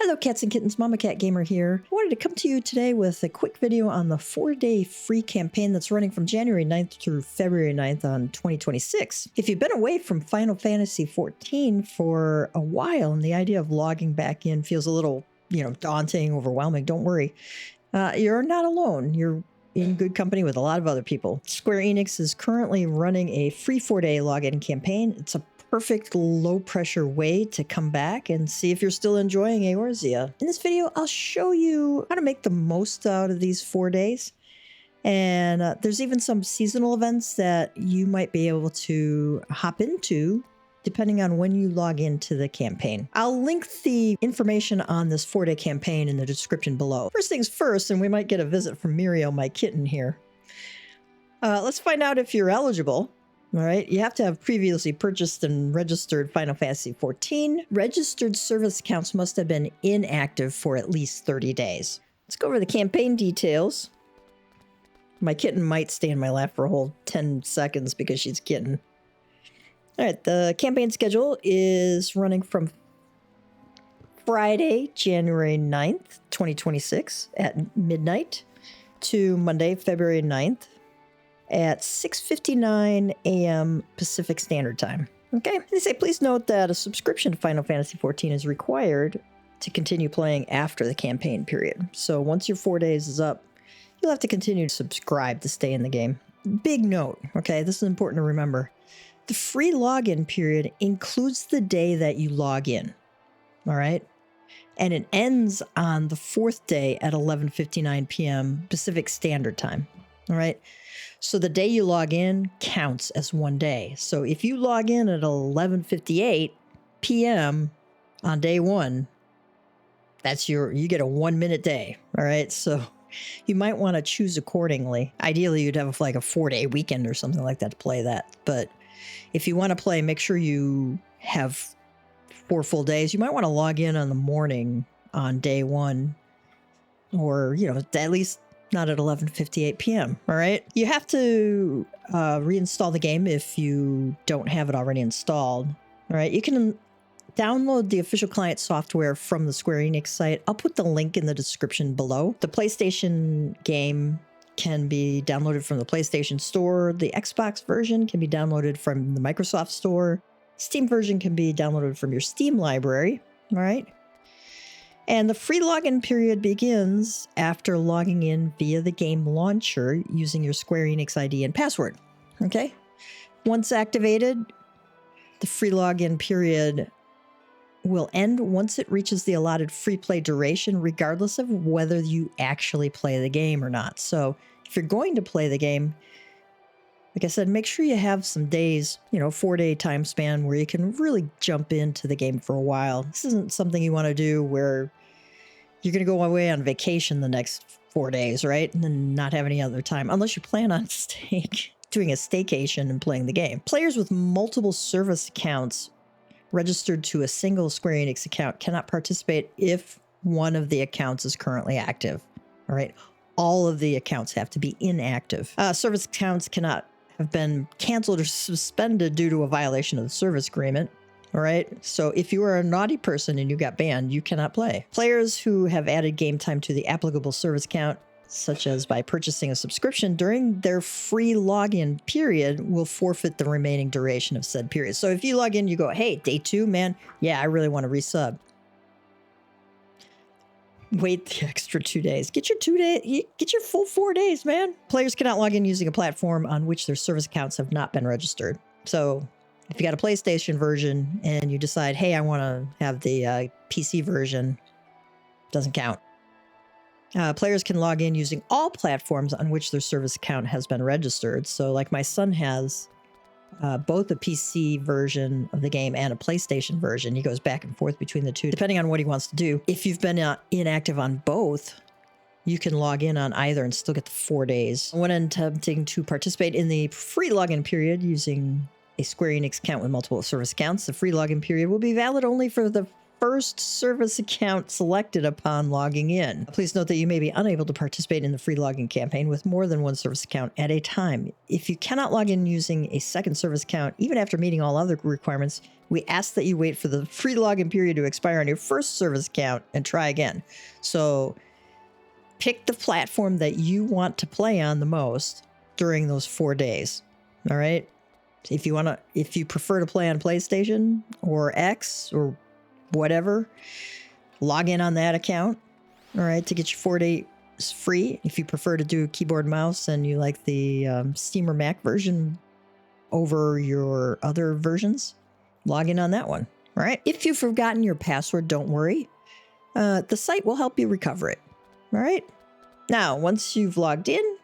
Hello cats and kittens, Mama Cat Gamer here. I wanted to come to you today with a quick video on the 4-day free campaign that's running from January 9th through February 9th on 2026. If you've been away from Final Fantasy XIV for a while and the idea of logging back in feels a little, daunting, overwhelming, don't worry. You're not alone. You're in good company with a lot of other people. Square Enix is currently running a free 4-day login campaign. It's a perfect low-pressure way to come back and see if you're still enjoying Eorzea. In this video, I'll show you how to make the most out of these 4 days. And there's even some seasonal events that you might be able to hop into depending on when you log into the campaign. I'll link the information on this 4-day campaign in the description below. First things first, and we might get a visit from Miriel, my kitten here. Let's find out if you're eligible. All right, you have to have previously purchased and registered Final Fantasy XIV. Registered service accounts must have been inactive for at least 30 days. Let's go over the campaign details. My kitten might stay in my lap for a whole 10 seconds because she's a kitten. All right, the campaign schedule is running from Friday, January 9th, 2026 at midnight to Monday, February 9th. At 6:59 a.m. Pacific Standard Time. Okay, they say please note that a subscription to Final Fantasy XIV is required to continue playing after the campaign period. So once your 4 days is up, you'll have to continue to subscribe to stay in the game. Big note, okay, this is important to remember. The free login period includes the day that you log in, all right? And it ends on the 4th day at 11:59 p.m. Pacific Standard Time, all right? So the day you log in counts as one day. So if you log in at 11:58 p.m. on day one, you get a 1 minute day. All right. So you might want to choose accordingly. Ideally, you'd have like a 4-day weekend or something like that to play that. But if you want to play, make sure you have 4 full days. You might want to log in on the morning on day one, or, at least not at 11:58 p.m. All right. You have to reinstall the game if you don't have it already installed. All right. You can download the official client software from the Square Enix site. I'll put the link in the description below. The PlayStation game can be downloaded from the PlayStation Store. The Xbox version can be downloaded from the Microsoft Store. Steam version can be downloaded from your Steam library. All right. And the free login period begins after logging in via the game launcher using your Square Enix ID and password. Okay? Once activated, the free login period will end once it reaches the allotted free play duration, regardless of whether you actually play the game or not. So if you're going to play the game, like I said, make sure you have some days, 4-day time span where you can really jump into the game for a while. This isn't something you want to do where you're going to go away on vacation the next 4 days, right? And then not have any other time, unless you plan on doing a staycation and playing the game. Players with multiple service accounts registered to a single Square Enix account cannot participate if one of the accounts is currently active, all right? All of the accounts have to be inactive. Service accounts cannot have been canceled or suspended due to a violation of the service agreement. All right. So if you are a naughty person and you got banned, you cannot play. Players who have added game time to the applicable service count, such as by purchasing a subscription during their free login period, will forfeit the remaining duration of said period. So if you log in, you go, hey, day 2, man. Yeah, I really want to resub. Wait the extra 2 days. Get your full 4 days, man. Players cannot log in using a platform on which their service accounts have not been registered. So if you got a PlayStation version and you decide, hey, I want to have the PC version, doesn't count. Players can log in using all platforms on which their service account has been registered. So like my son has both a PC version of the game and a PlayStation version. He goes back and forth between the two, depending on what he wants to do. If you've been inactive on both, you can log in on either and still get the 4 days. When attempting to participate in the free login period using a Square Enix account with multiple service accounts, the free login period will be valid only for the first service account selected upon logging in. Please note that you may be unable to participate in the free login campaign with more than one service account at a time. If you cannot log in using a second service account, even after meeting all other requirements, we ask that you wait for the free login period to expire on your first service account and try again. So pick the platform that you want to play on the most during those 4 days. All right. If you prefer to play on PlayStation or X or whatever, log in on that account. All right. To get your 4 days free. If you prefer to do keyboard and mouse and you like the Steam or Mac version over your other versions, log in on that one. All right. If you've forgotten your password, don't worry. The site will help you recover it. All right. Now, once you've logged in,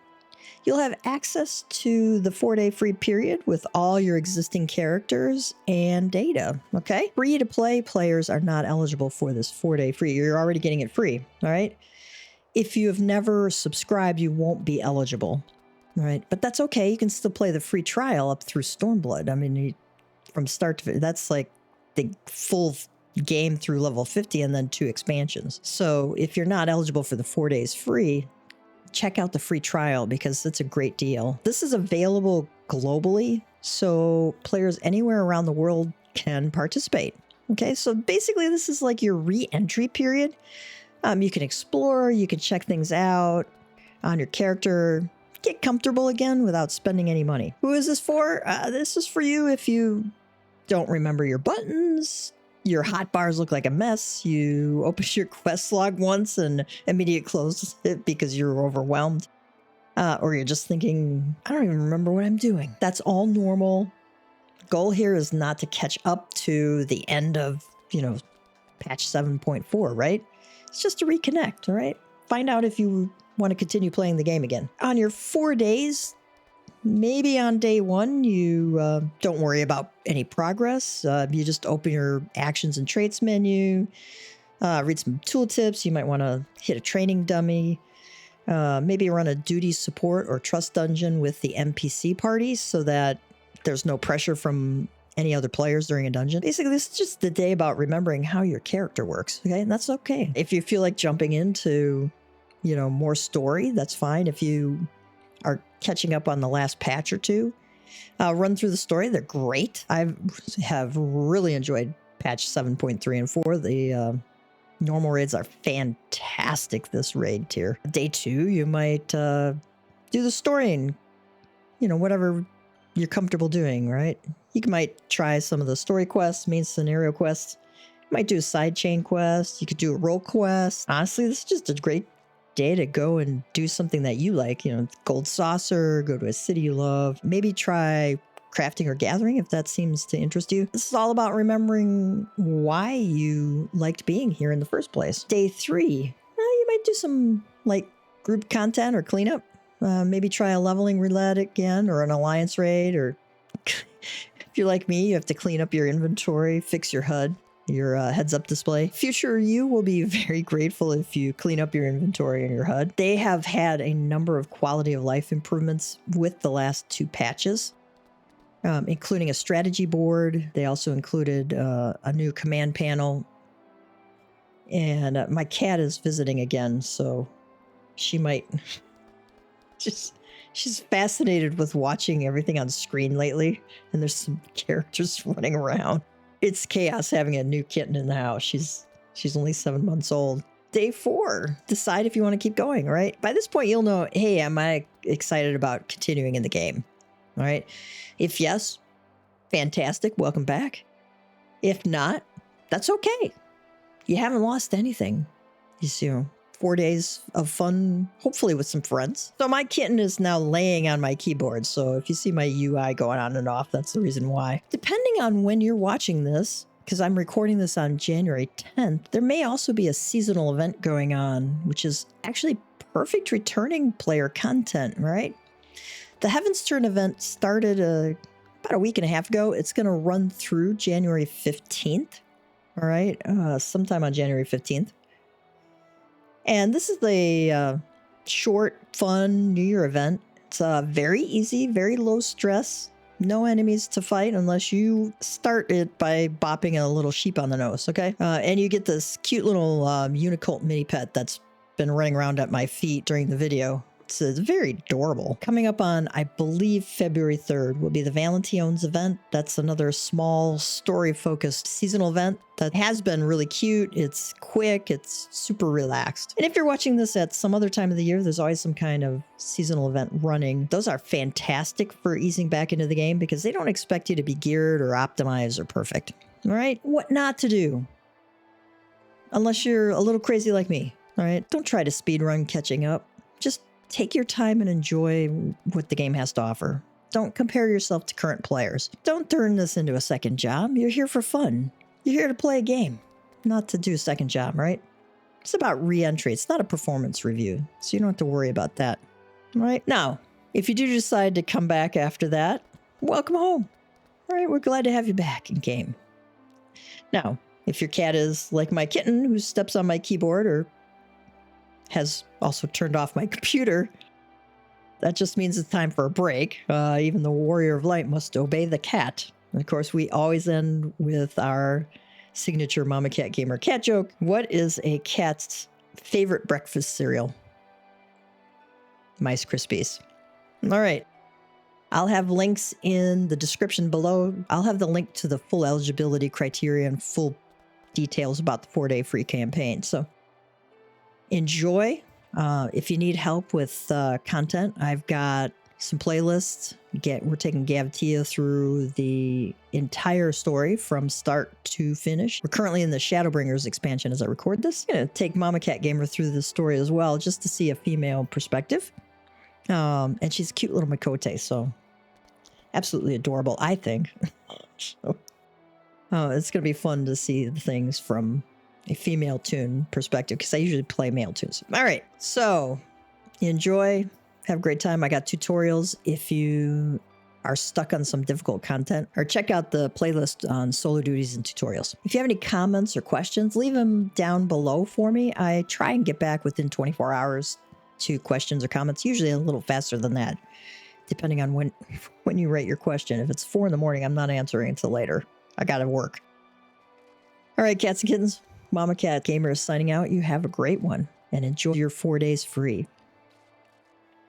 you'll have access to the 4-day free period with all your existing characters and data. Okay. Free to play players are not eligible for this 4-day free. You're already getting it free. All right. If you have never subscribed, you won't be eligible. All right. But that's okay. You can still play the free trial up through Stormblood. I mean, from start to that's like the full game through level 50 and then 2 expansions. So if you're not eligible for the 4 days free, check out the free trial because it's a great deal. This is available globally, so players anywhere around the world can participate. Okay, so basically this is like your re-entry period. You can explore, you can check things out on your character, get comfortable again without spending any money. Who is this for? This is for you if you don't remember your buttons, your hotbars look like a mess, you open your quest log once and immediately close it because you're overwhelmed, or you're just thinking, I don't even remember what I'm doing. That's all normal. Goal here is not to catch up to the end of, patch 7.4, right? It's just to reconnect, all right? Find out if you want to continue playing the game again. On your 4 days, maybe on day 1, you don't worry about any progress. You just open your actions and traits menu, read some tooltips. You might want to hit a training dummy, maybe run a duty support or trust dungeon with the NPC parties so that there's no pressure from any other players during a dungeon. Basically, this is just the day about remembering how your character works, okay? And that's okay. If you feel like jumping into, more story, that's fine. If you are catching up on the last patch or two, run through the story. They're great. I have really enjoyed patch 7.3 and 4. The normal raids are fantastic this raid tier. Day 2, you might do the story and, whatever you're comfortable doing, right? You might try some of the story quests, main scenario quests. You might do a side chain quest. You could do a role quest. Honestly, this is just a great day to go and do something that you like, gold saucer, go to a city you love, maybe try crafting or gathering if that seems to interest you. This is all about remembering why you liked being here in the first place. Day 3, you might do some group content or cleanup. Maybe try a leveling roulette again or an alliance raid, or if you're like me, you have to clean up your inventory, fix your HUD. Your heads-up display. Future you will be very grateful if you clean up your inventory and your HUD. They have had a number of quality of life improvements with the last 2 patches, including a strategy board. They also included a new command panel. And my cat is visiting again, so she might she's fascinated with watching everything on screen lately, and there's some characters running around. It's chaos having a new kitten in the house. She's only 7 months old. Day 4, decide if you want to keep going, right? By this point, you'll know, hey, am I excited about continuing in the game? All right. If yes, fantastic. Welcome back. If not, that's okay. You haven't lost anything. You see, 4 days of fun, hopefully with some friends. So my kitten is now laying on my keyboard. So if you see my UI going on and off, that's the reason why. Depending on when you're watching this, because I'm recording this on January 10th, there may also be a seasonal event going on, which is actually perfect returning player content, right? The Heavensturn event started about a week and a half ago. It's going to run through January 15th. All right. Sometime on January 15th. And this is the short, fun New Year event. It's very easy, very low stress. No enemies to fight unless you start it by bopping a little sheep on the nose, okay? And you get this cute little Unicult mini pet that's been running around at my feet during the video. It's very adorable. Coming up on, I believe, February 3rd will be the Valentione's event. That's another small story-focused seasonal event that has been really cute. It's quick. It's super relaxed. And if you're watching this at some other time of the year, there's always some kind of seasonal event running. Those are fantastic for easing back into the game because they don't expect you to be geared or optimized or perfect. All right? What not to do. Unless you're a little crazy like me. All right? Don't try to speedrun catching up. Just take your time and enjoy what the game has to offer. Don't compare yourself to current players. Don't turn this into a second job. You're here for fun. You're here to play a game, not to do a second job, right? It's about re-entry. It's not a performance review, so you don't have to worry about that. All right? Now, if you do decide to come back after that, welcome home. All right? We're glad to have you back in game. Now, if your cat is like my kitten who steps on my keyboard or has also turned off my computer, that just means it's time for a break. Even the Warrior of Light must obey the cat. And of course, we always end with our signature Mama Cat Gamer cat joke. What is a cat's favorite breakfast cereal? Mice Krispies. All right. I'll have links in the description below. I'll have the link to the full eligibility criteria and full details about the 4-day free campaign. So enjoy. If you need help with content, I've got some playlists. We're taking Gavatia through the entire story from start to finish. We're currently in the Shadowbringers expansion as I record this. I'm going to take Mama Cat Gamer through the story as well, just to see a female perspective. And she's a cute little Makote, so absolutely adorable, I think. So, it's going to be fun to see the things from a female tune perspective, because I usually play male tunes. All right, so enjoy, have a great time. I got tutorials if you are stuck on some difficult content, or check out the playlist on solo duties and tutorials. If you have any comments or questions, leave them down below for me. I try and get back within 24 hours to questions or comments, usually a little faster than that, depending on when you rate your question. If it's 4 in the morning, I'm not answering until later. I gotta work. All right, cats and kittens. Mama Cat Gamer is signing out. You have a great one and enjoy your 4 days free.